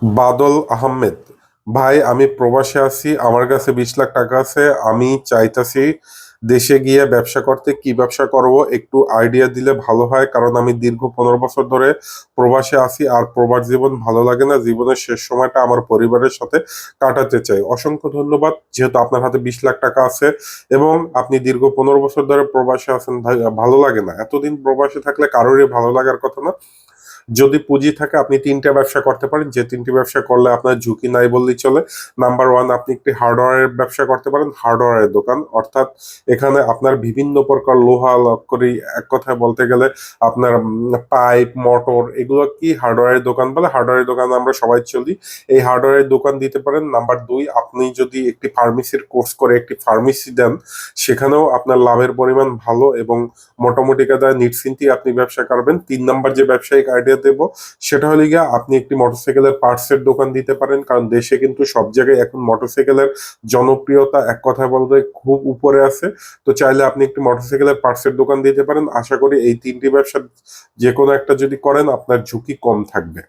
বাদল আহমেদ। ভাই, আমি প্রবাসে আছি, আমার কাছে 20 লাখ টাকা আছে। আমি চাইতাছি দেশে গিয়ে ব্যবসা করতে। কি ব্যবসা করব একটু আইডিয়া দিলে ভালো হয়, কারণ আমি দীর্ঘ 15 বছর ধরে প্রবাসে আছি আর প্রবাস জীবন ভালো লাগে না। জীবনের শেষ সময়টা আমার পরিবারের সাথে কাটাতে চাই। অসংখ্য ধন্যবাদ, যেহেতু আপনার হাতে 20 লাখ টাকা আছে এবং আপনি দীর্ঘ 15 বছর ধরে প্রবাসে আছেন। ভাই, ভালো লাগে না? এতদিন প্রবাসে থাকলে কারোরই ভালো লাগার কথা না। যদি পুঁজি থাকে আপনি 3টা ব্যবসা করতে পারেন, যে 3টি ব্যবসা করলে আপনার ঝুঁকি নাই বললেই চলে। নাম্বার ওয়ান, আপনি একটি হার্ডওয়্যারের ব্যবসা করতে পারেন। হার্ডওয়্যারের দোকান, অর্থাৎ এখানে আপনার বিভিন্ন প্রকার লোহা লক্করি, এক কথায় বলতে গেলে আপনার পাইপ মোটর, এগুলো কি হার্ডওয়্যারের দোকান বলে। হার্ডওয়্যারের দোকান আমরা সবাই চলি, এই হার্ডওয়্যারের দোকান দিতে পারেন। নাম্বার দুই, আপনি যদি একটি ফার্মেসির কোর্স করে একটি ফার্মেসি দেন, সেখানেও আপনার লাভের পরিমাণ ভালো এবং মোটামুটি কাদায় নিশ্চিন্তেই আপনি ব্যবসা করবেন। 3 নাম্বার যে ব্যবসায়িক আইডিয়া দেব, সেটা হলে গিয়া আপনি একটি মোটরসাইকেলের পার্টসের দোকান দিতে পারেন, কারণ দেশে কিন্তু সব জায়গায় এখন মোটরসাইকেলের জনপ্রিয়তা এক কথায় বলতে খুব উপরে আছে। তো চাইলে আপনি একটি মোটরসাইকেলের পার্টসের দোকান দিতে পারেন। আশা করি এই 3টি ব্যবসা যে কোনো একটা যদি করেন আপনার ঝুঁকি কম থাকবে।